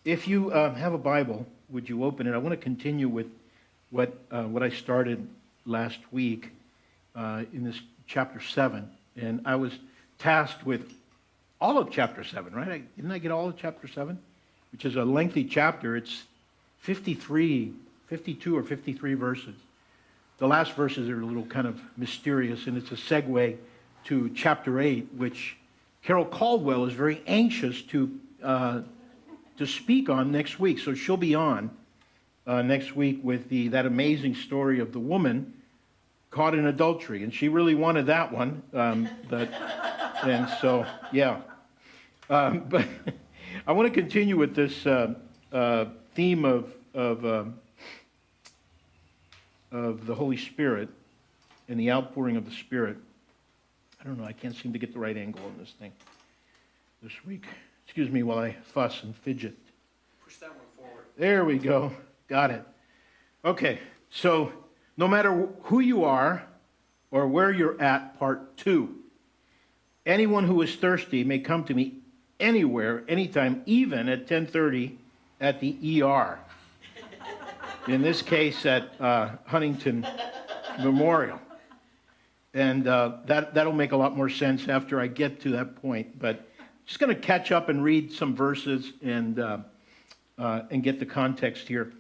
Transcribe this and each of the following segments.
If you have a Bible, would you open it? I want to continue with what I started last week in this chapter 7. And I was tasked with all of chapter 7, right? Didn't I get all of chapter 7? Which is a lengthy chapter. It's 52 or 53 verses. The last verses are a little kind of mysterious, and it's a segue to chapter 8, which Carol Caldwell is very anxious to speak on next week. So she'll be on next week with that amazing story of the woman caught in adultery, and she really wanted that one. And so, yeah. But I want to continue with this theme of the Holy Spirit and the outpouring of the Spirit. I don't know. I can't seem to get the right angle on this thing this week. Excuse me while I fuss and fidget. Push that one forward. There we go. Got it. Okay. So no matter who you are or where you're at, part 2. Anyone who is thirsty may come to me anywhere, anytime, even at 10:30 at the ER. In this case, at Huntington Memorial. And that'll make a lot more sense after I get to that point. But just going to catch up and read some verses and get the context here.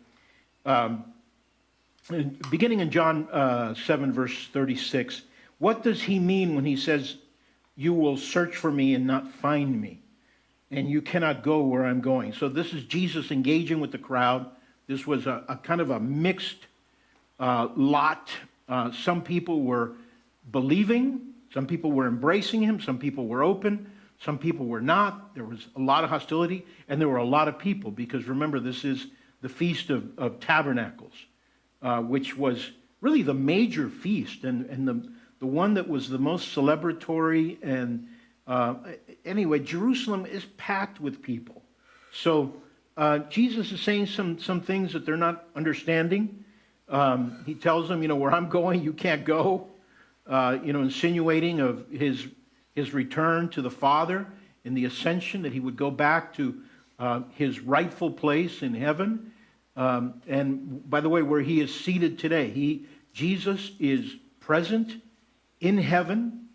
Beginning in John 7, verse 36, what does he mean when he says, "You will search for me and not find me, and you cannot go where I'm going"? So this is Jesus engaging with the crowd. This was a kind of a mixed lot. Some people were believing, some people were embracing him, some people were open, some people were not. There was a lot of hostility, and there were a lot of people, because remember, this is the Feast of Tabernacles, which was really the major feast, and the one that was the most celebratory. And anyway, Jerusalem is packed with people. So Jesus is saying some things that they're not understanding. He tells them, where I'm going, you can't go. Insinuating of his return to the Father in the ascension, that he would go back to his rightful place in heaven. And by the way, where he is seated today, Jesus is present in heaven.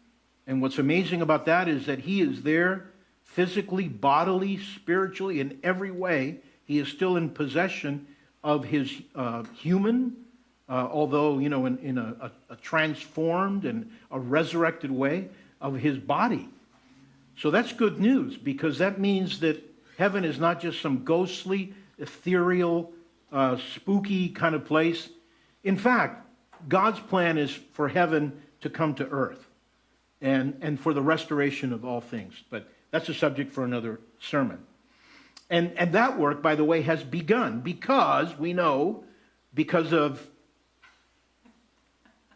And what's amazing about that is that he is there physically, bodily, spiritually, in every way. He is still in possession of his human, although, in a transformed and a resurrected way, of his body. So that's good news, because that means that heaven is not just some ghostly, ethereal, spooky kind of place. In fact, God's plan is for heaven to come to earth and for the restoration of all things. But that's a subject for another sermon. And that work, by the way, has begun because we know, because of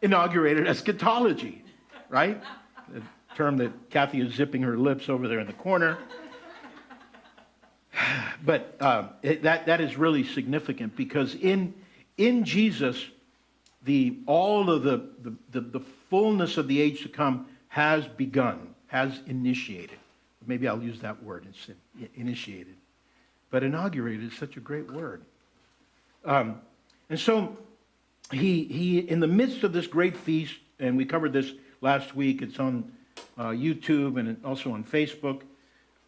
inaugurated eschatology, right? The term that Kathy is zipping her lips over there in the corner. But that is really significant, because in Jesus, all of the fullness of the age to come has begun, has initiated. Maybe I'll use that word instead, initiated. But inaugurated is such a great word. And so he in the midst of this great feast, and we covered this last week, it's on YouTube and also on Facebook,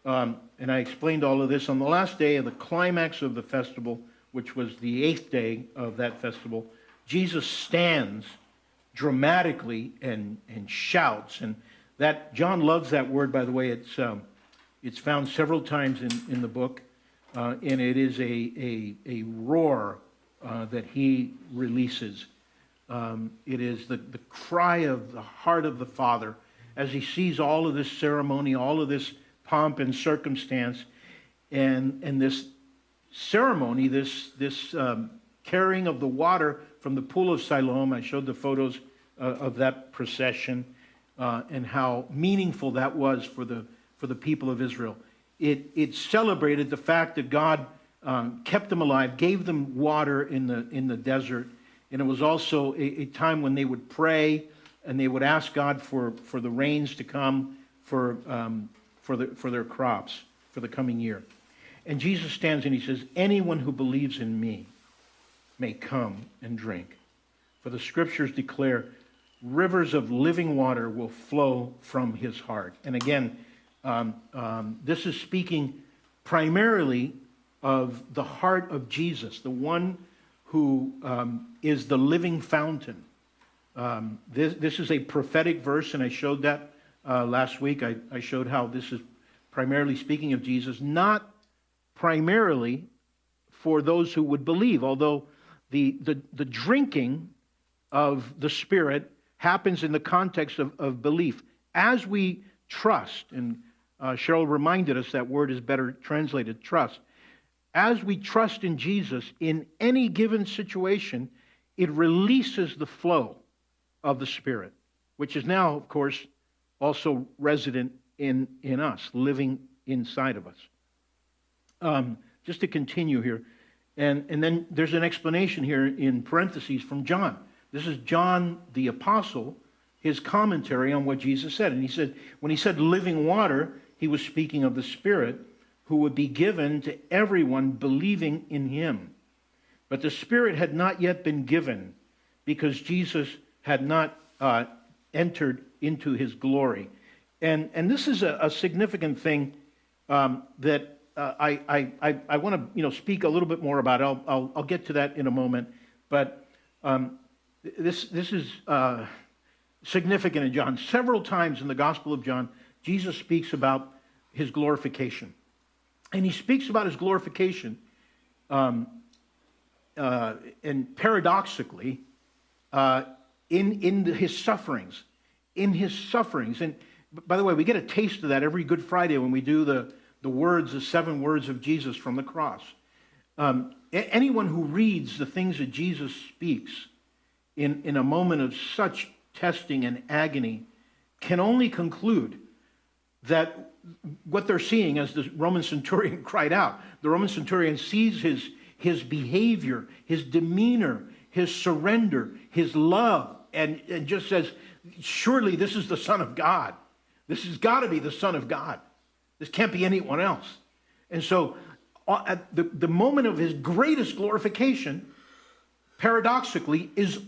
and I explained all of this. On the last day of the climax of the festival, which was the 8th day of that festival, Jesus stands dramatically and shouts. And that, John loves that word, by the way. It's found several times in the book, and it is a roar that he releases. It is the cry of the heart of the Father as he sees all of this ceremony, all of this pomp and circumstance, and this ceremony, this carrying of the water from the pool of Siloam. I showed the photos of that procession and how meaningful that was for the people of Israel. It celebrated the fact that God kept them alive, gave them water in the desert, and it was also a time when they would pray and they would ask God for the rains to come for their crops for the coming year. And Jesus stands and he says, anyone who believes in me may come and drink. For the scriptures declare rivers of living water will flow from his heart. And again, this is speaking primarily of the heart of Jesus, the one who is the living fountain. This is a prophetic verse, and I showed that last week. I showed how this is primarily speaking of Jesus, not primarily for those who would believe, although the drinking of the Spirit happens in the context of belief. As we trust, and Cheryl reminded us that word is better translated, trust. As we trust in Jesus, in any given situation, it releases the flow of the Spirit, which is now, of course, also resident in us, living inside of us. Just to continue here, and then there's an explanation here in parentheses from John. This is John the Apostle, his commentary on what Jesus said. And he said, when he said living water, he was speaking of the Spirit who would be given to everyone believing in him. But the Spirit had not yet been given because Jesus had not entered into his glory. And this is a significant thing that I want to speak a little bit more about. I'll get to that in a moment. But this is significant in John. Several times in the Gospel of John, Jesus speaks about his glorification. And he speaks about his glorification, and paradoxically, in his sufferings. In his sufferings. And by the way, we get a taste of that every Good Friday when we do the words, the 7 words of Jesus from the cross. Anyone who reads the things that Jesus speaks in a moment of such testing and agony can only conclude that what they're seeing, as the Roman centurion cried out, the Roman centurion sees his behavior, his demeanor, his surrender, his love, and just says, surely this is the Son of God. This has got to be the Son of God. This can't be anyone else. And so at the moment of his greatest glorification, paradoxically, is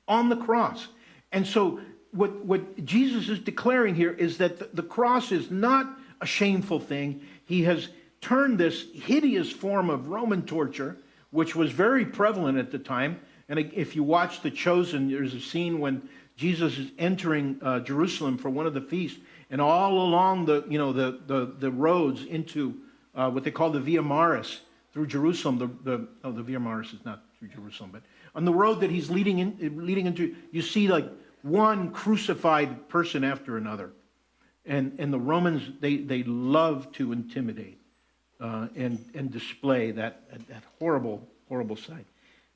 on the cross. And so what Jesus is declaring here is that the cross is not a shameful thing. He has turned this hideous form of Roman torture, which was very prevalent at the time. And if you watch The Chosen, there's a scene when Jesus is entering Jerusalem for one of the feasts, and all along the roads into what they call the Via Maris through Jerusalem. The Via Maris is not through Jerusalem, but on the road that he's leading into, you see like one crucified person after another. And the Romans, they love to intimidate and display that horrible, horrible sight.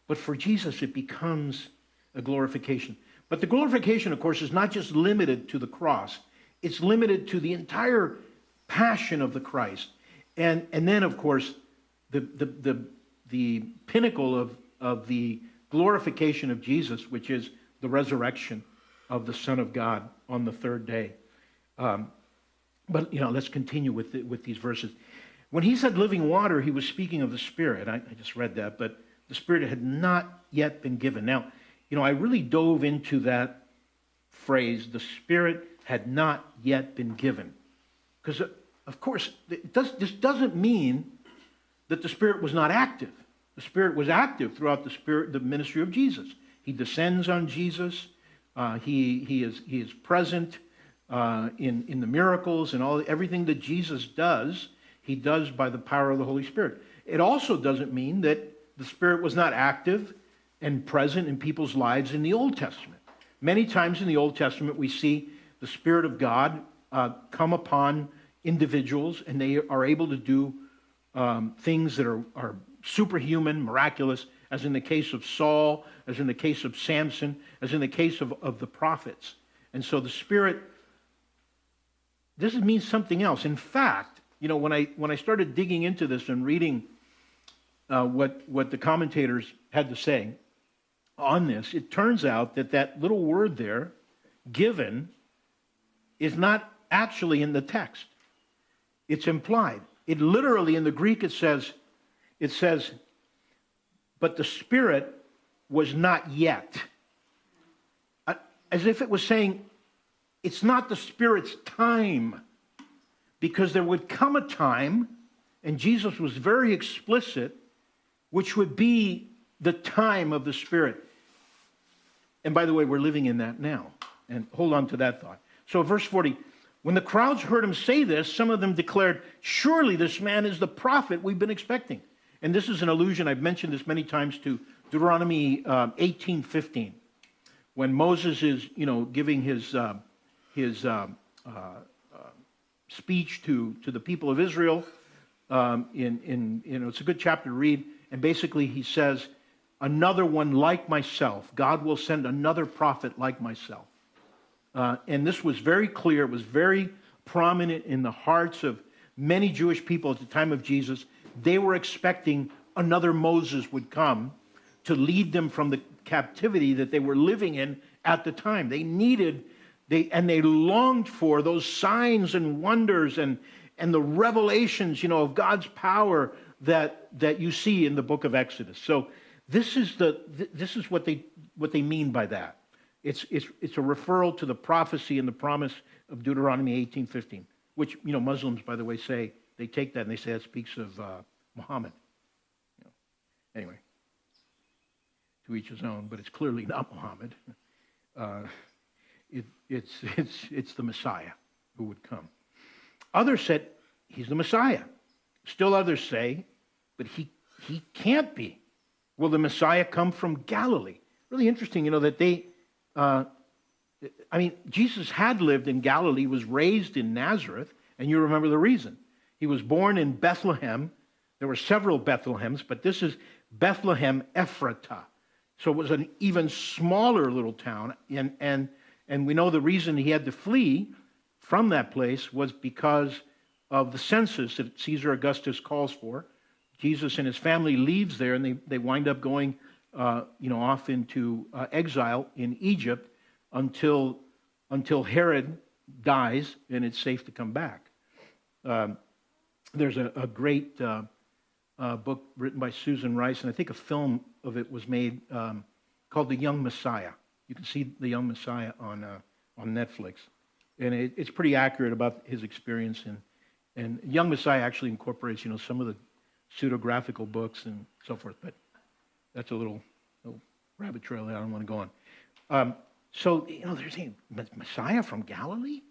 But for Jesus, it becomes a glorification. But the glorification, of course, is not just limited to the cross. It's limited to the entire passion of the Christ. And then, of course, the pinnacle of the glorification of Jesus, which is the resurrection of the Son of God on the third day. But let's continue with these verses. When he said living water, he was speaking of the Spirit. I just read that, but the Spirit had not yet been given. Now, I really dove into that phrase, the Spirit had not yet been given. Because, of course, this doesn't mean that the Spirit was not active. The Spirit was active throughout the ministry of Jesus. He descends on Jesus. He is present in the miracles and everything that Jesus does, he does by the power of the Holy Spirit. It also doesn't mean that the Spirit was not active and present in people's lives in the Old Testament. Many times in the Old Testament we see the Spirit of God come upon individuals, and they are able to do things that are superhuman, miraculous, as in the case of Saul, as in the case of Samson, as in the case of the prophets. And so the Spirit, this means something else. In fact, when I started digging into this and reading what the commentators had to say on this, it turns out that little word there, given, is not actually in the text. It's implied. It literally, in the Greek, it says, but the Spirit was not yet. As if it was saying, it's not the Spirit's time. Because there would come a time, and Jesus was very explicit, which would be the time of the Spirit. And by the way, we're living in that now. And hold on to that thought. So verse 40, when the crowds heard him say this, some of them declared, surely this man is the prophet we've been expecting. And this is an allusion, I've mentioned this many times, to Deuteronomy 18:15. When Moses is, giving his speech to the people of Israel, it's a good chapter to read, and basically he says, another one like myself, God will send another prophet like myself. And this was very clear, it was very prominent in the hearts of many Jewish people at the time of Jesus. They were expecting another Moses would come to lead them from the captivity that they were living in at the time. They longed for those signs and wonders and the revelations, of God's power that you see in the book of Exodus. So this is what they mean by that. It's a referral to the prophecy and the promise of Deuteronomy 18:15, which Muslims, by the way, say they take that and they say that speaks of Muhammad. Anyway, to each his own, but it's clearly not Muhammad. It's the Messiah who would come. Others said he's the Messiah. Still others say, but he can't be. Will the Messiah come from Galilee? Really interesting, that they. Jesus had lived in Galilee, was raised in Nazareth, and you remember the reason. He was born in Bethlehem. There were several Bethlehems, but this is Bethlehem Ephratah. So it was an even smaller little town, and we know the reason he had to flee from that place was because of the census that Caesar Augustus calls for. Jesus and his family leaves there, and they wind up going off into exile in Egypt until Herod dies, and it's safe to come back. There's a great book written by Susan Rice, and I think a film of it was made called The Young Messiah. You can see The Young Messiah on Netflix, and it's pretty accurate about his experience. And Young Messiah actually incorporates some of the pseudographical books and so forth, but that's a little rabbit trail that I don't want to go on. So they're saying Messiah from Galilee?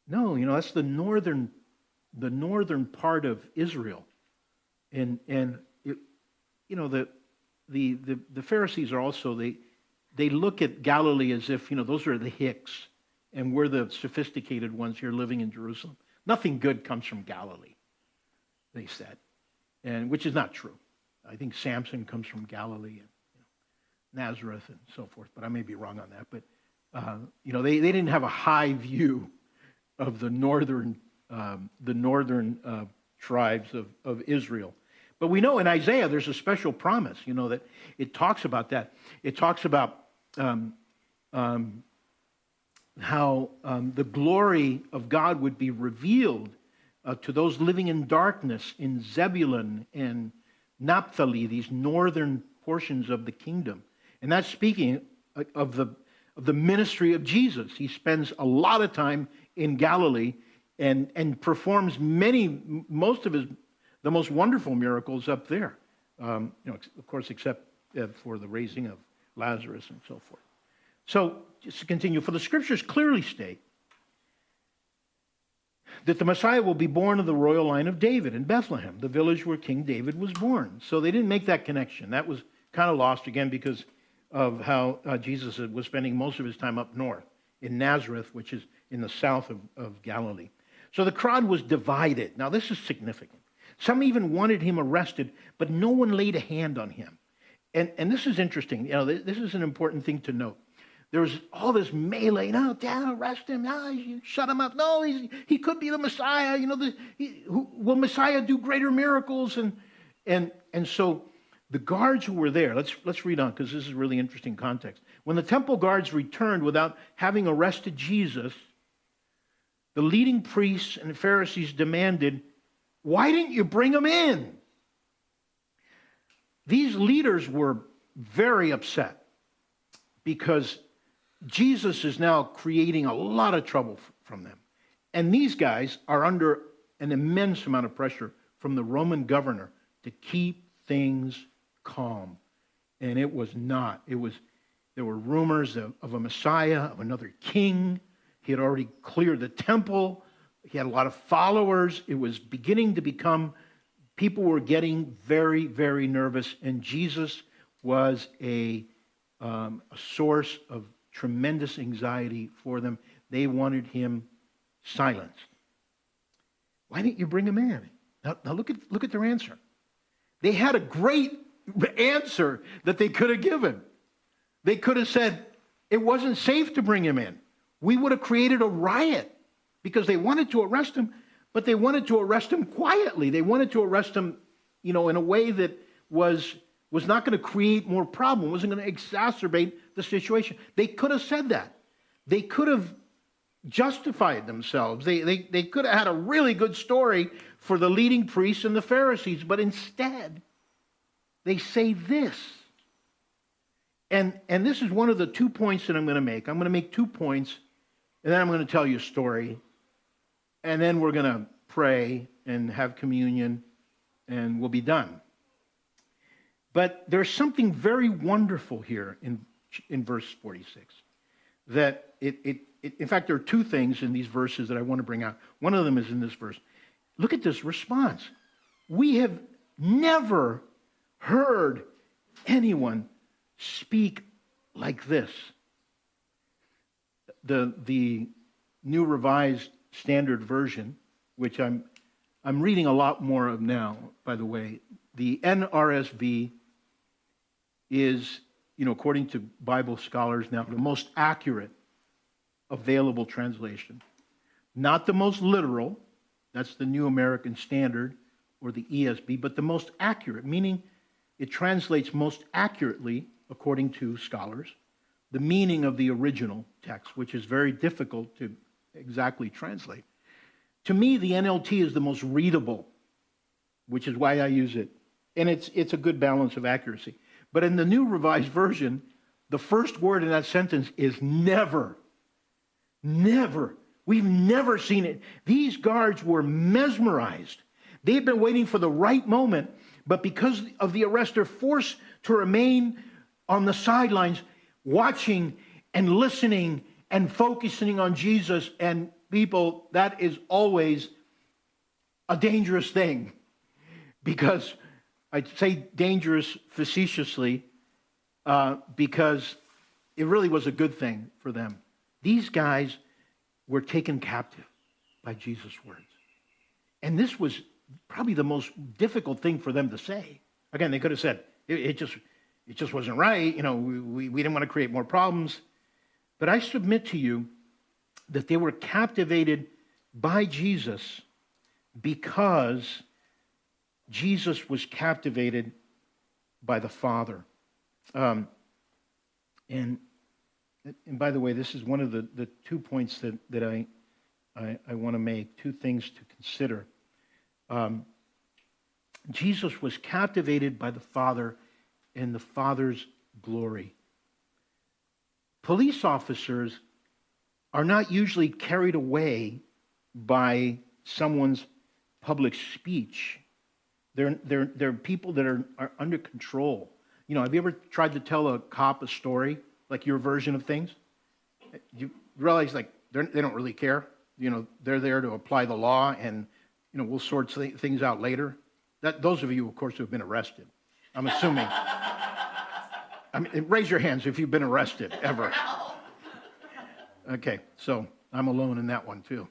No, that's the northern part of Israel, and the Pharisees are also they look at Galilee as if those are the hicks, and we're the sophisticated ones here living in Jerusalem. Nothing good comes from Galilee, they said, and which is not true. I think Samson comes from Galilee and Nazareth and so forth, but I may be wrong on that. But they didn't have a high view of the northern tribes of Israel. But we know in Isaiah there's a special promise, that it talks about that. It talks about how the glory of God would be revealed to those living in darkness in Zebulun and Naphtali, these northern portions of the kingdom. And that's speaking of the ministry of Jesus. He spends a lot of time in Galilee and performs most of the most wonderful miracles up there. Of course, except for the raising of Lazarus and so forth. So, just to continue, for the scriptures clearly state that the Messiah will be born of the royal line of David in Bethlehem, the village where King David was born. So they didn't make that connection. That was kind of lost again because of how Jesus was spending most of his time up north in Nazareth, which is in the south of Galilee. So the crowd was divided. Now this is significant. Some even wanted him arrested, but no one laid a hand on him. And this is interesting. This is an important thing to note. There was all this melee. No, Dad, arrest him. No, you shut him up. No, he could be the Messiah. Will Messiah do greater miracles? And so the guards who were there. Let's read on because this is really interesting context. When the temple guards returned without having arrested Jesus, the leading priests and Pharisees demanded, Why didn't you bring him in? These leaders were very upset because Jesus is now creating a lot of trouble from them. And these guys are under an immense amount of pressure from the Roman governor to keep things calm. And it was not. There were rumors of a Messiah, of another king. He had already cleared the temple. He had a lot of followers. It was beginning to become, people were getting very, very nervous. And Jesus was a source of tremendous anxiety for them. They wanted him silenced. Why didn't you bring him in? Now look at their answer. They had a great answer that they could have given. They could have said, it wasn't safe to bring him in. We would have created a riot because they wanted to arrest him, but they wanted to arrest him quietly. They wanted to arrest him, in a way that was not going to create more problem, wasn't going to exacerbate the situation. They could have said that. They could have justified themselves. They could have had a really good story for the leading priests and the Pharisees, but instead, they say this. And this is one of the 2 points that I'm going to make. I'm going to make 2 points, and then I'm going to tell you a story, and then we're going to pray and have communion, and we'll be done. But there's something very wonderful here in verse 46. That in fact, there are 2 things in these verses that I want to bring out. One of them is in this verse. Look at this response. We have never heard anyone speak like this. The New Revised Standard Version, which I'm reading a lot more of now, by the way. The NRSV is, according to Bible scholars now, the most accurate available translation. Not the most literal, that's the New American Standard or the ESV, but the most accurate, meaning it translates most accurately, according to scholars, the meaning of the original text, which is very difficult to exactly translate. To me, the NLT is the most readable, which is why I use it. And it's a good balance of accuracy. But in the New Revised Version, the first word in that sentence is never. Never. We've never seen it. These guards were mesmerized. They've been waiting for the right moment, but because of the arrest, they're forced to remain on the sidelines, watching and listening and focusing on Jesus. And people, that is always a dangerous thing, because I'd say dangerous facetiously, because it really was a good thing for them. These guys were taken captive by Jesus' words. And this was probably the most difficult thing for them to say. Again, they could have said, it just wasn't right. We didn't want to create more problems. But I submit to you that they were captivated by Jesus because Jesus was captivated by the Father. And by the way, this is one of the 2 points that I want to make, 2 things to consider. Jesus was captivated by the Father and the Father's glory. Police officers are not usually carried away by someone's public speech. They're people that are under control. Have you ever tried to tell a cop a story, like your version of things? You realize, they don't really care. They're there to apply the law, and we'll sort things out later. Those of you, of course, who have been arrested, I'm assuming. Raise your hands if you've been arrested ever. Okay, so I'm alone in that one too.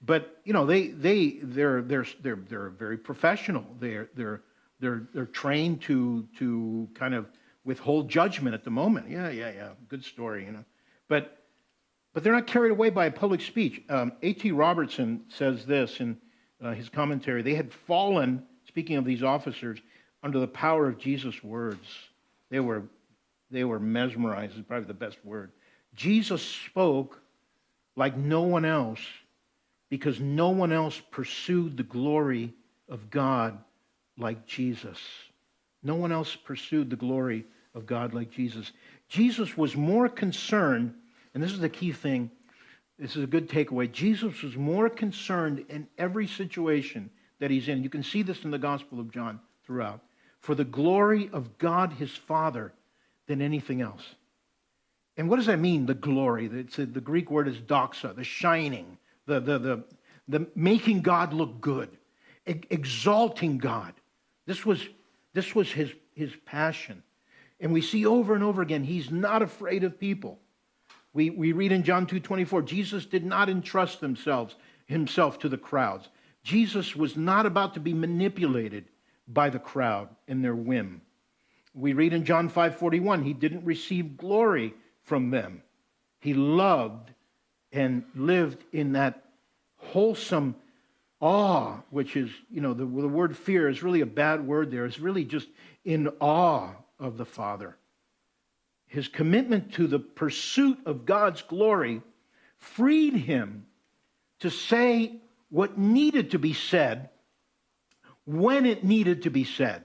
But they're very professional. They're trained to kind of withhold judgment at the moment. Yeah, good story, But they're not carried away by a public speech. A.T. Robertson says this in his commentary. They had fallen, speaking of these officers, under the power of Jesus' words. They were mesmerized, is probably the best word. Jesus spoke like no one else because no one else pursued the glory of God like Jesus. No one else pursued the glory of God like Jesus. Jesus was more concerned, and this is the key thing, this is a good takeaway. Jesus was more concerned in every situation that he's in. You can see this in the Gospel of John throughout. For the glory of God his Father than anything else. And what does that mean, the glory? The Greek word is doxa, the shining, the making God look good, exalting God. This was his passion. And we see over and over again, he's not afraid of people. We read in John 2:24, Jesus did not entrust himself to the crowds. Jesus was not about to be manipulated by the crowd in their whim. We read in John 5:41, he didn't receive glory from them. He loved and lived in that wholesome awe, which is, the word fear is really a bad word there. It's really just in awe of the Father. His commitment to the pursuit of God's glory freed him to say what needed to be said when it needed to be said.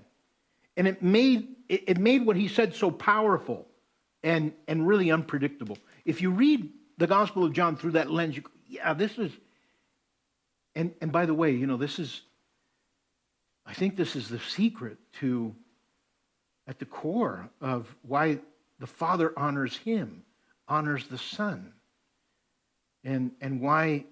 And it made what he said so powerful and really unpredictable. If you read the Gospel of John through that lens, you go, yeah, this is... And by the way, I think this is the secret at the core of why the Father honors him, honors the Son, and why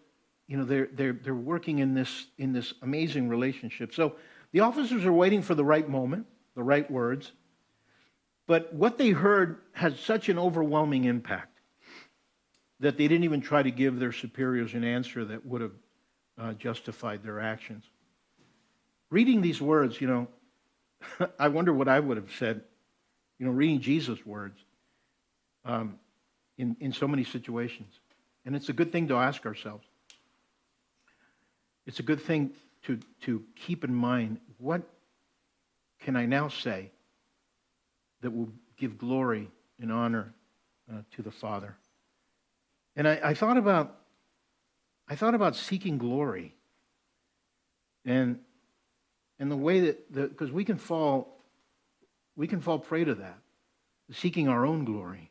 they're working in this amazing relationship. So the officers are waiting for the right moment, the right words, but what they heard had such an overwhelming impact that they didn't even try to give their superiors an answer that would have justified their actions. Reading these words, I wonder what I would have said, reading Jesus' words in so many situations. And it's a good thing to ask ourselves. It's a good thing to keep in mind, what can I now say that will give glory and honor to the Father? And I thought about seeking glory, and the way that because we can fall prey to that, seeking our own glory.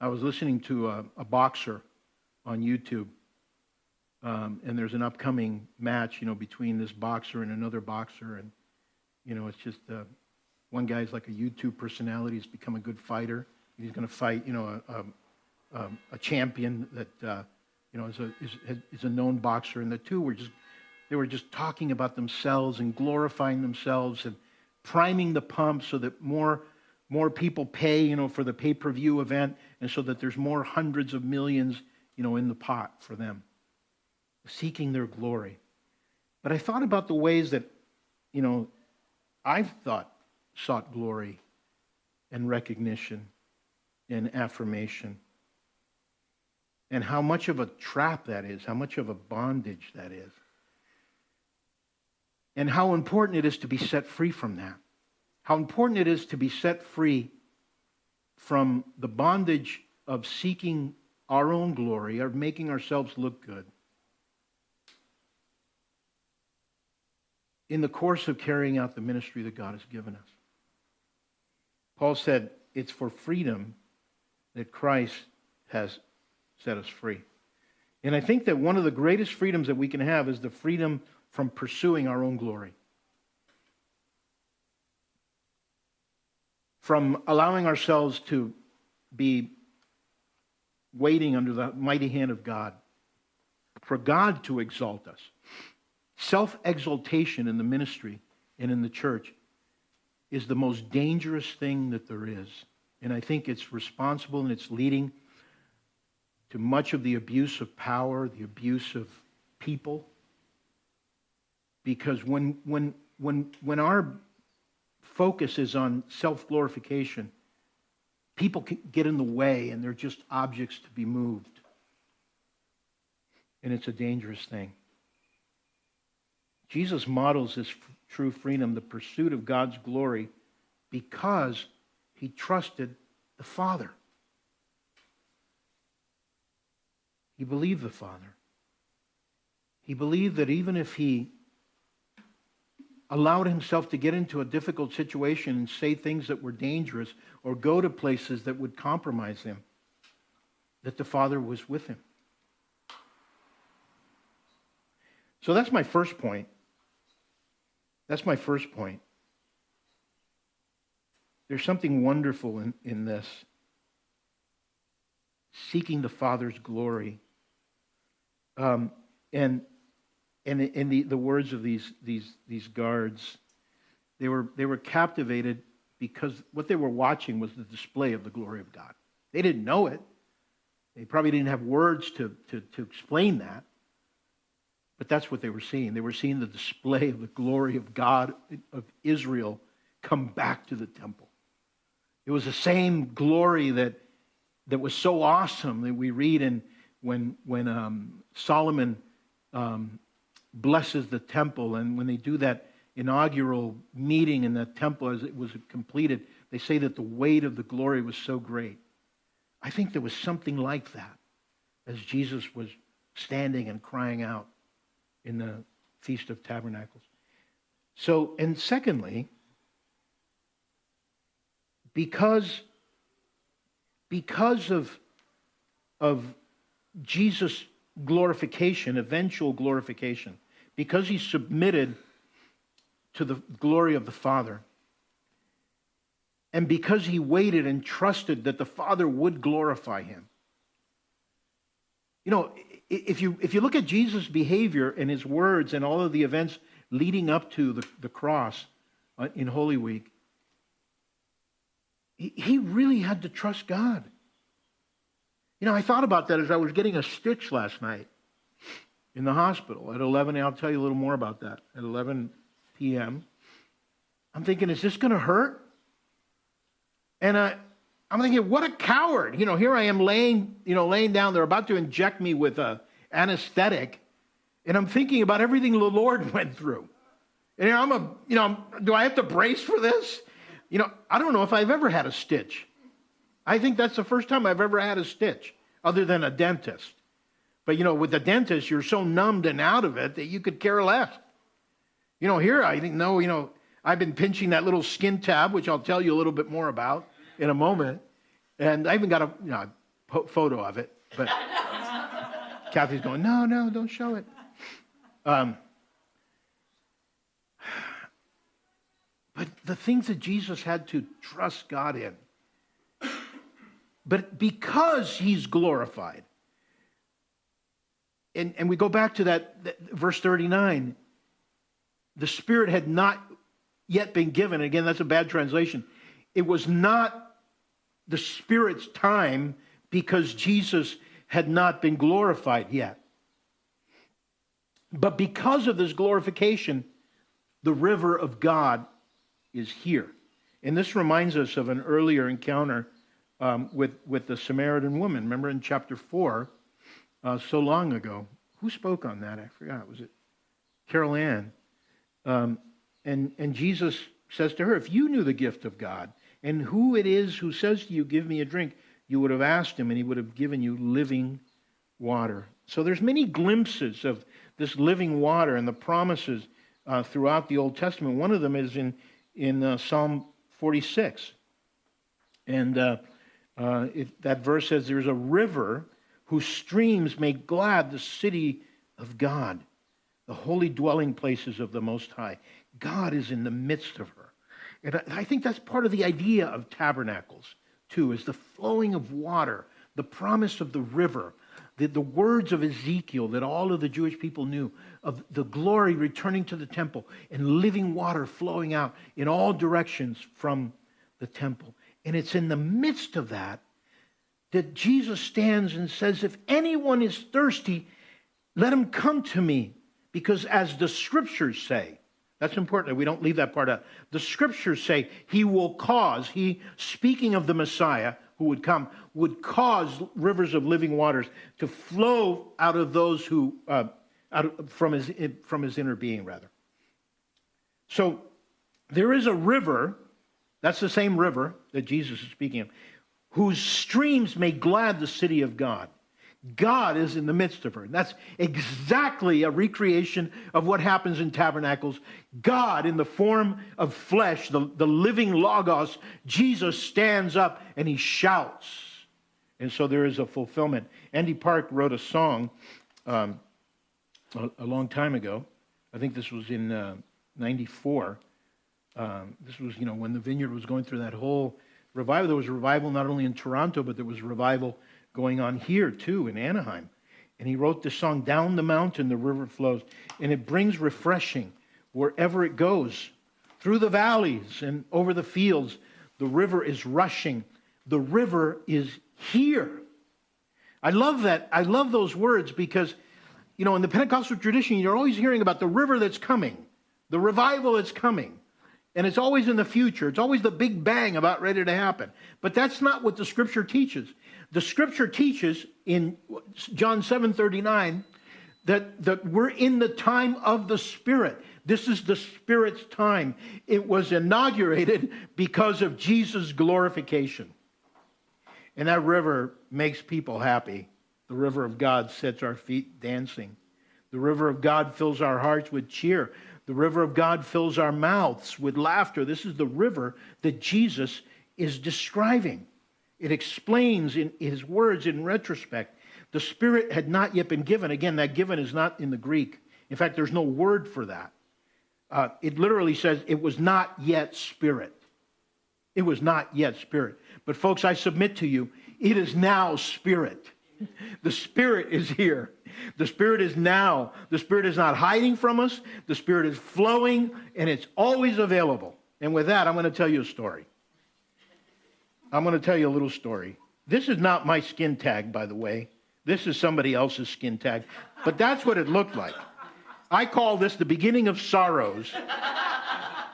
I was listening to a boxer on YouTube, and there's an upcoming match, between this boxer and another boxer, and it's just one guy's like a YouTube personality. He's become a good fighter. He's going to fight, a champion that is a known boxer, and the two were just talking about themselves and glorifying themselves and priming the pump so that more people pay, for the pay-per-view event, and so that there's more hundreds of millions, in the pot for them, seeking their glory. But I thought about the ways that, I've sought glory and recognition and affirmation, and how much of a trap that is, how much of a bondage that is, and how important it is to be set free from that. How important it is to be set free from the bondage of seeking our own glory, of making ourselves look good, in the course of carrying out the ministry that God has given us. Paul said, it's for freedom that Christ has set us free. And I think that one of the greatest freedoms that we can have is the freedom from pursuing our own glory. From allowing ourselves to be waiting under the mighty hand of God, for God to exalt us. Self-exaltation in the ministry and in the church is the most dangerous thing that there is. And I think it's responsible, and it's leading to much of the abuse of power, the abuse of people. Because when our focus is on self-glorification, people can get in the way, and they're just objects to be moved. And it's a dangerous thing. Jesus models this true freedom, the pursuit of God's glory, because he trusted the Father. He believed the Father. He believed that even if he allowed himself to get into a difficult situation and say things that were dangerous or go to places that would compromise him, that the Father was with him. So that's my first point. That's my first point. There's something wonderful in this. Seeking the Father's glory. And in the words of these guards, they were captivated because what they were watching was the display of the glory of God. They didn't know it. They probably didn't have words to explain that. But that's what they were seeing. They were seeing the display of the glory of God, of Israel, come back to the temple. It was the same glory that was so awesome that we read in when Solomon blesses the temple, and when they do that inaugural meeting in the temple as it was completed, they say that the weight of the glory was so great. I think there was something like that as Jesus was standing and crying out in the Feast of Tabernacles. So, and secondly, because of Jesus' glorification, eventual glorification, because he submitted to the glory of the Father, and because he waited and trusted that the Father would glorify him. You know, if you look at Jesus' behavior and his words and all of the events leading up to the cross in Holy Week, he really had to trust God. You know, I thought about that as I was getting a stitch last night in the hospital at 11. I'll tell you a little more about that. At 11 p.m. I'm thinking, is this going to hurt? And I'm thinking, what a coward. You know, here I am laying down. They're about to inject me with a anesthetic. And I'm thinking about everything the Lord went through. And do I have to brace for this? You know, I don't know if I've ever had a stitch. I think that's the first time I've ever had a stitch, other than a dentist. But, you know, with the dentist, you're so numbed and out of it that you could care less. You know, here I didn't know, I've been pinching that little skin tab, which I'll tell you a little bit more about in a moment. And I even got a photo of it. But Kathy's going, no, don't show it. But the things that Jesus had to trust God in. But because he's glorified. And we go back to that verse 39. The Spirit had not yet been given. Again, that's a bad translation. It was not the Spirit's time because Jesus had not been glorified yet. But because of this glorification, the river of God is here. And this reminds us of an earlier encounter with the Samaritan woman. Remember in chapter 4, so long ago. Who spoke on that? I forgot. Was it Carol Ann? And Jesus says to her, if you knew the gift of God and who it is who says to you, give me a drink, you would have asked him and he would have given you living water. So there's many glimpses of this living water and the promises throughout the Old Testament. One of them is in Psalm 46. And that verse says, there's a river whose streams make glad the city of God, the holy dwelling places of the Most High. God is in the midst of her. And I think that's part of the idea of tabernacles, too, is the flowing of water, the promise of the river, the words of Ezekiel that all of the Jewish people knew, of the glory returning to the temple and living water flowing out in all directions from the temple. And it's in the midst of that Jesus stands and says, if anyone is thirsty, let him come to me. Because as the scriptures say, that's important that we don't leave that part out. The scriptures say he will cause, speaking of the Messiah who would come, would cause rivers of living waters to flow out of those who, from his inner being, rather. So there is a river, that's the same river that Jesus is speaking of, whose streams make glad the city of God. God is in the midst of her. And that's exactly a recreation of what happens in tabernacles. God, in the form of flesh, the living Logos, Jesus stands up and he shouts. And so there is a fulfillment. Andy Park wrote a song a long time ago. I think this was in 94. This was, when the Vineyard was going through that whole revival. There was a revival not only in Toronto, but there was a revival going on here too in Anaheim. And he wrote this song, "Down the Mountain, the River Flows." And it brings refreshing wherever it goes. Through the valleys and over the fields, the river is rushing. The river is here. I love that. I love those words because, in the Pentecostal tradition, you're always hearing about the river that's coming, the revival that's coming. And it's always in the future. It's always the big bang about ready to happen. But that's not what the Scripture teaches. The Scripture teaches in John 7:39 that we're in the time of the Spirit. This is the Spirit's time. It was inaugurated because of Jesus' glorification. And that river makes people happy. The river of God sets our feet dancing. The river of God fills our hearts with cheer. The river of God fills our mouths with laughter. This is the river that Jesus is describing. It explains in his words in retrospect. The Spirit had not yet been given. Again, that given is not in the Greek. In fact, there's no word for that. It literally says it was not yet Spirit. It was not yet Spirit. But folks, I submit to you, it is now Spirit. The Spirit is here. The Spirit is now. The Spirit is not hiding from us. The Spirit is flowing, and it's always available. And with that, I'm going to tell you a story. I'm going to tell you a little story. This is not my skin tag, by the way. This is somebody else's skin tag. But that's what it looked like. I call this the beginning of sorrows.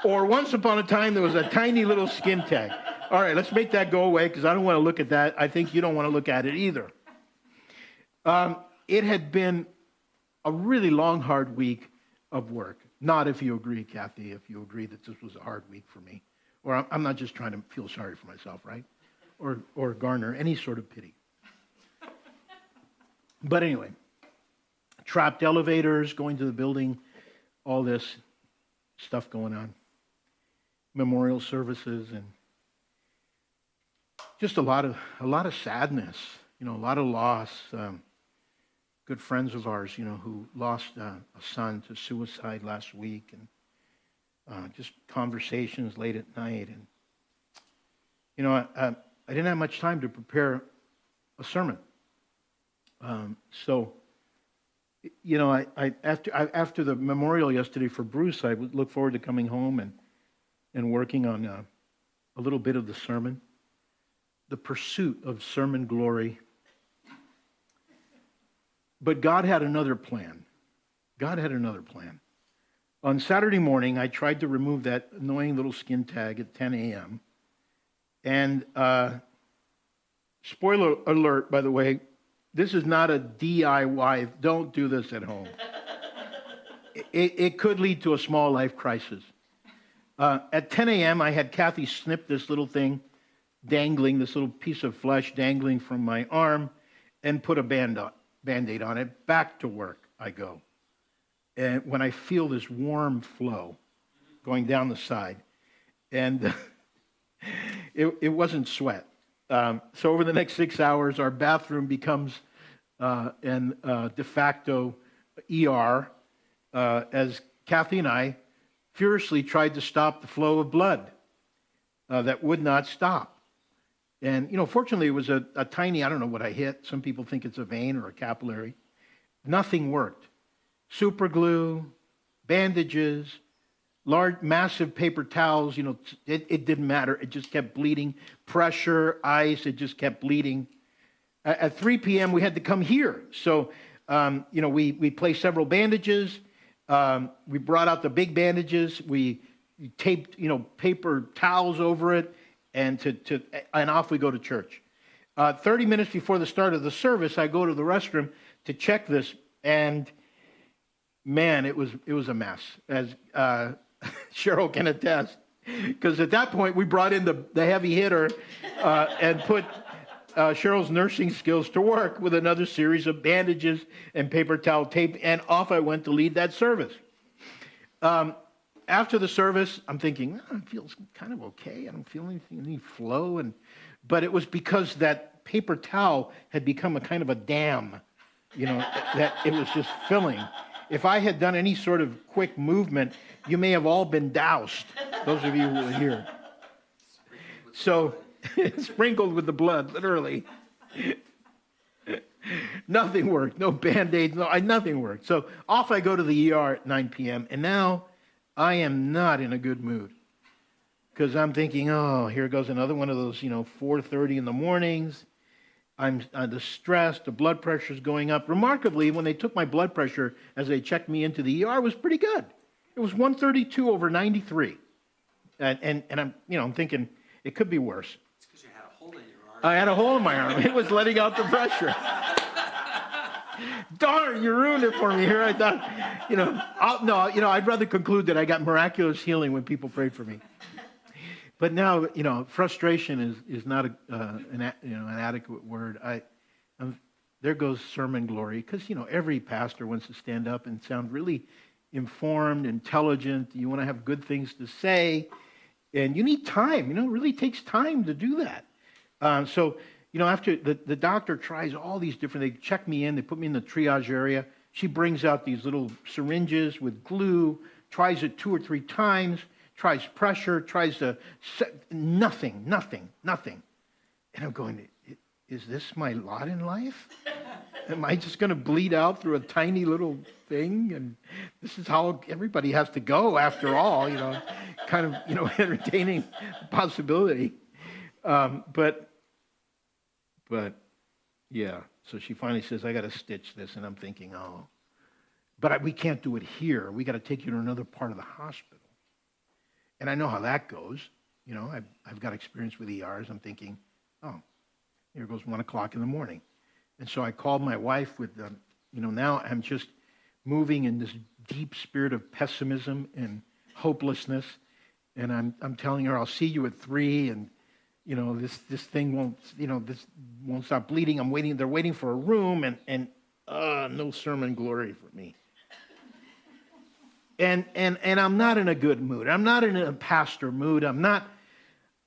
Or once upon a time, there was a tiny little skin tag. All right, let's make that go away because I don't want to look at that. I think you don't want to look at it either. It had been a really long, hard week of work. Not if you agree, Kathy, if you agree that this was a hard week for me. Or I'm not just trying to feel sorry for myself, right? Or garner any sort of pity. But anyway, trapped elevators, going to the building, all this stuff going on. Memorial services and just a lot of sadness, a lot of loss. Good friends of ours, who lost a son to suicide last week, and just conversations late at night. And I didn't have much time to prepare a sermon. So after the memorial yesterday for Bruce, I would look forward to coming home and working on a little bit of the sermon, the pursuit of sermon glory. But God had another plan. God had another plan. On Saturday morning, I tried to remove that annoying little skin tag at 10 a.m. And spoiler alert, by the way, this is not a DIY. Don't do this at home. It could lead to a small life crisis. At 10 a.m., I had Kathy snip this little thing dangling, this little piece of flesh dangling from my arm, and put a Band-Aid on it. Back to work I go. And when I feel this warm flow going down the side, and it wasn't sweat. So over the next 6 hours, our bathroom becomes an de facto ER as Kathy and I furiously tried to stop the flow of blood that would not stop. And, fortunately, it was a tiny, I don't know what I hit. Some people think it's a vein or a capillary. Nothing worked. Super glue, bandages, large, massive paper towels, it didn't matter. It just kept bleeding. Pressure, ice, it just kept bleeding. At 3 p.m., we had to come here. So, we placed several bandages. We brought out the big bandages. We taped, paper towels over it. And off we go to church. 30 minutes before the start of the service, I go to the restroom to check this, and man, it was a mess, as Cheryl can attest. Because at that point, we brought in the heavy hitter and put Cheryl's nursing skills to work with another series of bandages and paper towel tape, and off I went to lead that service. After the service, I'm thinking, it feels kind of okay. I don't feel any flow. But it was because that paper towel had become a kind of a dam, that it was just filling. If I had done any sort of quick movement, you may have all been doused, those of you who were here. So, sprinkled with the blood, literally. Nothing worked. No Band-Aids. Nothing worked. So off I go to the ER at 9 p.m. And now I am not in a good mood. Because I'm thinking, here goes another one of those, 4:30 in the mornings. I'm distressed. The blood pressure's going up. Remarkably, when they took my blood pressure as they checked me into the ER, it was pretty good. It was 132/93. And I'm thinking, it could be worse. It's because you had a hole in your arm. I had a hole in my arm. It was letting out the pressure. Darn, you ruined it for me here. I thought, I'd rather conclude that I got miraculous healing when people prayed for me. But now, frustration is not an adequate word. There goes sermon glory, because every pastor wants to stand up and sound really informed, intelligent. You want to have good things to say, and you need time. It really takes time to do that. After the doctor tries all these different, they check me in, they put me in the triage area. She brings out these little syringes with glue, tries it 2 or 3 times, tries pressure, tries to, nothing. And I'm going, is this my lot in life? Am I just going to bleed out through a tiny little thing? And this is how everybody has to go after all, kind of, entertaining possibility. But yeah, so she finally says, I got to stitch this. And I'm thinking, but we can't do it here. We got to take you to another part of the hospital. And I know how that goes. I've got experience with ERs. I'm thinking, here goes 1 o'clock in the morning. And so I called my wife with, now I'm just moving in this deep spirit of pessimism and hopelessness. And I'm telling her, I'll see you at 3, and this thing won't, this won't stop bleeding. I'm waiting. They're waiting for a room, and no sermon glory for me. And I'm not in a good mood. I'm not in a pastor mood. I'm not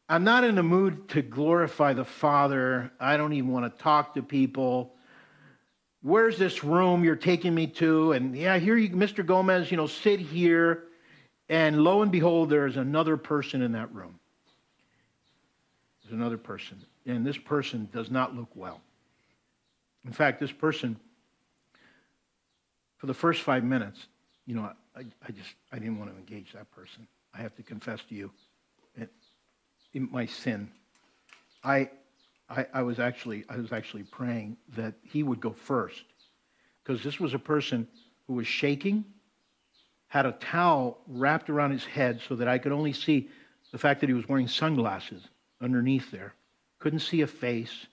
in a mood to glorify the Father. I don't even want to talk to people. Where's this room you're taking me to? And here you, Mr. Gomez, sit here. And lo and behold, there is another person in that room. There's another person. And this person does not look well. In fact, this person, for the first 5 minutes, I didn't want to engage that person. I have to confess to you, in my sin, I was actually praying that he would go first, because this was a person who was shaking, had a towel wrapped around his head so that I could only see the fact that he was wearing sunglasses underneath there. Couldn't see a face,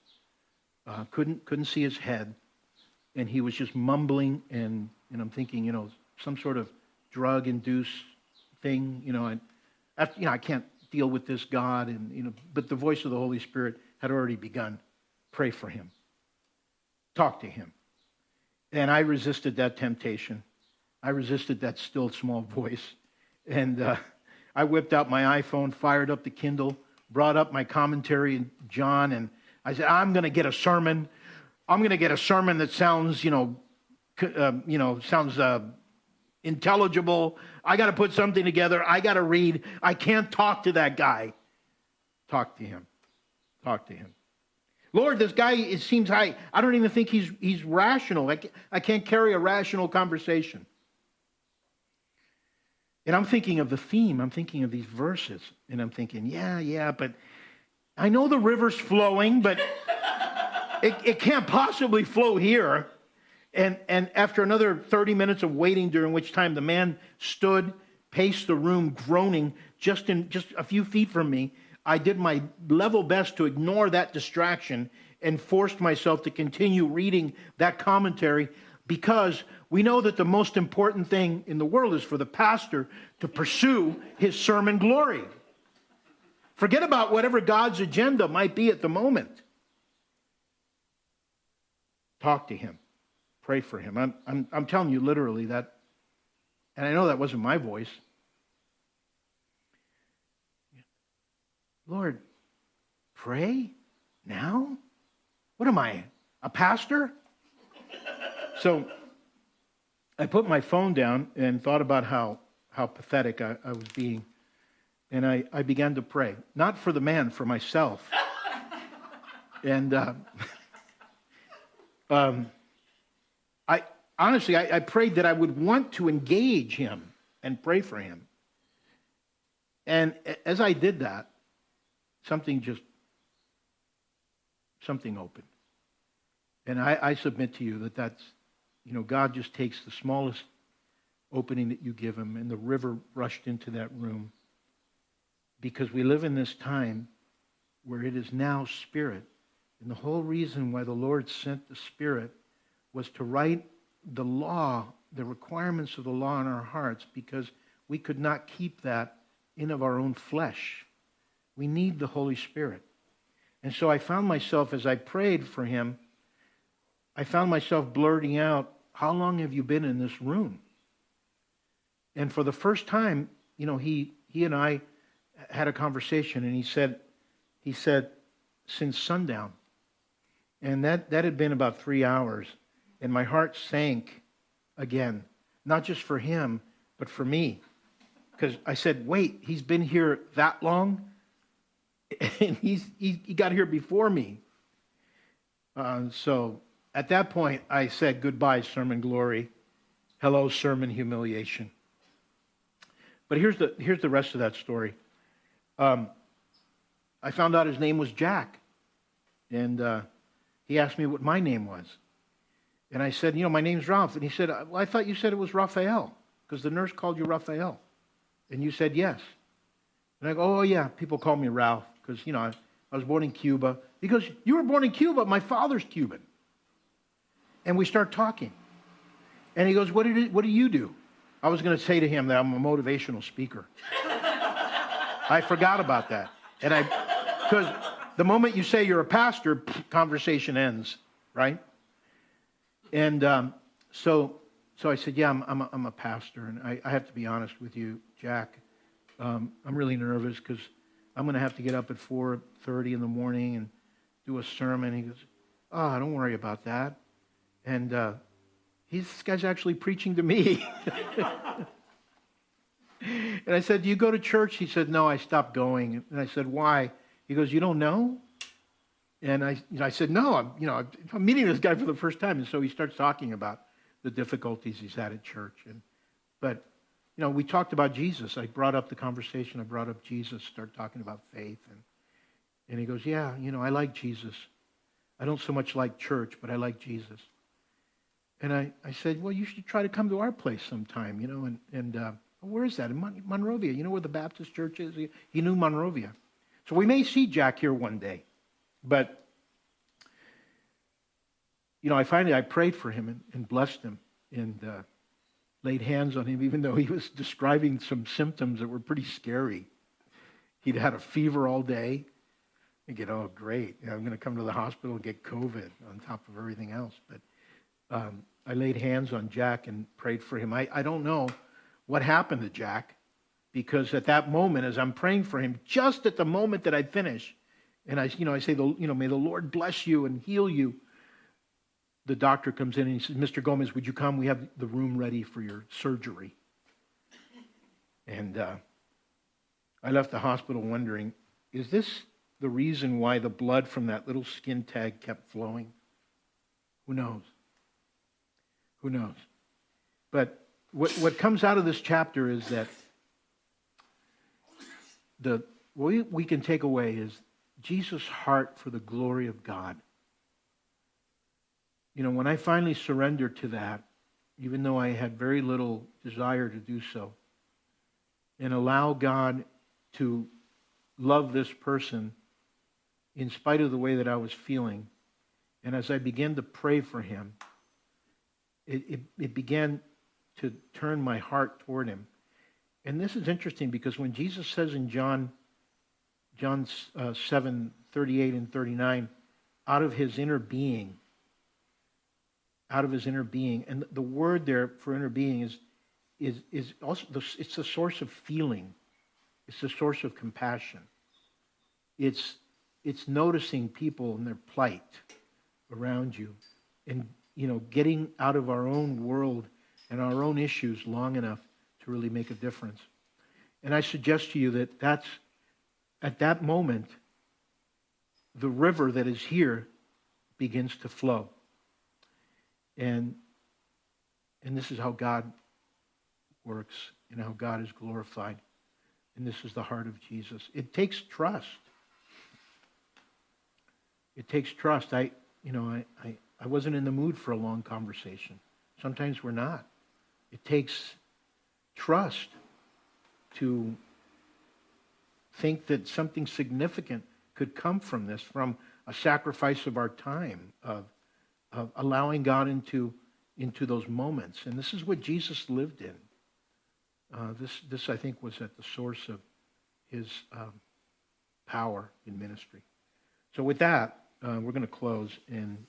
couldn't see his head, and he was just mumbling, and I'm thinking, some sort of drug-induced thing, I can't deal with this, God, and but the voice of the Holy Spirit had already begun. Pray for him. Talk to him. And I resisted that temptation. I resisted that still small voice. And I whipped out my iPhone, fired up the Kindle, brought up my commentary in John, and I said, I'm going to get a sermon. I'm going to get a sermon that sounds, sounds intelligible. I got to put something together. I got to read. I can't talk to that guy. Talk to him. Talk to him. Lord, this guy, it seems I don't even think he's rational. I can't carry a rational conversation. And I'm thinking of the theme. I'm thinking of these verses. And I'm thinking, yeah, but I know the river's flowing, but it can't possibly flow here. And after another 30 minutes of waiting, during which time the man stood, paced the room, groaning just a few feet from me, I did my level best to ignore that distraction and forced myself to continue reading that commentary, because we know that the most important thing in the world is for the pastor to pursue his sermon glory. Forget about whatever God's agenda might be at the moment. talk to him, pray for him. I'm telling you literally that, and I know that wasn't my voice. Lord, pray now? What am I, a pastor? So I put my phone down and thought about how pathetic I was being. And I began to pray, not for the man, for myself. And I honestly prayed that I would want to engage him and pray for him. And as I did that, something opened. And I submit to you that's, God just takes the smallest opening that you give him, and the river rushed into that room. Because we live in this time where it is now Spirit. And the whole reason why the Lord sent the Spirit was to write the law, the requirements of the law in our hearts, because we could not keep that in of our own flesh. We need the Holy Spirit. And so I found myself, as I prayed for him, I found myself blurting out, how long have you been in this room? And for the first time, he and I had a conversation, and he said, since sundown. And that had been about 3 hours. And my heart sank again, not just for him, but for me. Because I said, wait, he's been here that long? And he got here before me. So at that point, I said, goodbye, sermon glory. Hello, sermon humiliation. But here's the rest of that story. I found out his name was Jack. And he asked me what my name was. And I said, my name's Ralph. And he said, well, I thought you said it was Raphael, because the nurse called you Raphael. And you said yes. And I go, oh, yeah, people call me Ralph, because, I was born in Cuba. He goes, you were born in Cuba? My father's Cuban. And we start talking. And he goes, what do you do? I was going to say to him that I'm a motivational speaker. I forgot about that. And because the moment you say you're a pastor, conversation ends, right? And so I said, yeah, I'm a pastor. And I have to be honest with you, Jack. I'm really nervous because I'm going to have to get up at 4:30 in the morning and do a sermon. He goes, oh, don't worry about that. And this guy's actually preaching to me. And I said, do you go to church? He said, no, I stopped going. And I said, why? He goes, you don't know? And I said, no, I'm meeting this guy for the first time. And so he starts talking about the difficulties he's had at church. But we talked about Jesus. I brought up the conversation. I brought up Jesus, started talking about faith. And he goes, yeah, I like Jesus. I don't so much like church, but I like Jesus. And I said, well, you should try to come to our place sometime, and where is that? In Monrovia. You know where the Baptist church is? He knew Monrovia. So we may see Jack here one day. But, I prayed for him and blessed him and laid hands on him, even though he was describing some symptoms that were pretty scary. He'd had a fever all day. You get, oh, great. I'm going to come to the hospital and get COVID on top of everything else. But I laid hands on Jack and prayed for him. I don't know what happened to Jack, because at that moment, as I'm praying for him, just at the moment that I finish, and I say, may the Lord bless you and heal you. The doctor comes in and he says, Mr. Gomez, would you come? We have the room ready for your surgery. And I left the hospital wondering, is this the reason why the blood from that little skin tag kept flowing? Who knows? Who knows? But what comes out of this chapter is that what we can take away is Jesus' heart for the glory of God. When I finally surrendered to that, even though I had very little desire to do so, and allow God to love this person in spite of the way that I was feeling, and as I began to pray for him, it began to turn my heart toward him. And this is interesting, because when Jesus says in John 7:38 and 39, out of his inner being, out of his inner being. And the word there for inner being is also, it's the source of feeling. It's the source of compassion. It's noticing people and their plight around you, and getting out of our own world and our own issues long enough to really make a difference. And I suggest to you that at that moment, the river that is here begins to flow. And this is how God works and how God is glorified. And this is the heart of Jesus. It takes trust. It takes trust. I wasn't in the mood for a long conversation. Sometimes we're not. It takes trust to think that something significant could come from this, from a sacrifice of our time, of allowing God into those moments. And this is what Jesus lived in. This I think, was at the source of his power in ministry. So with that, we're going to close, and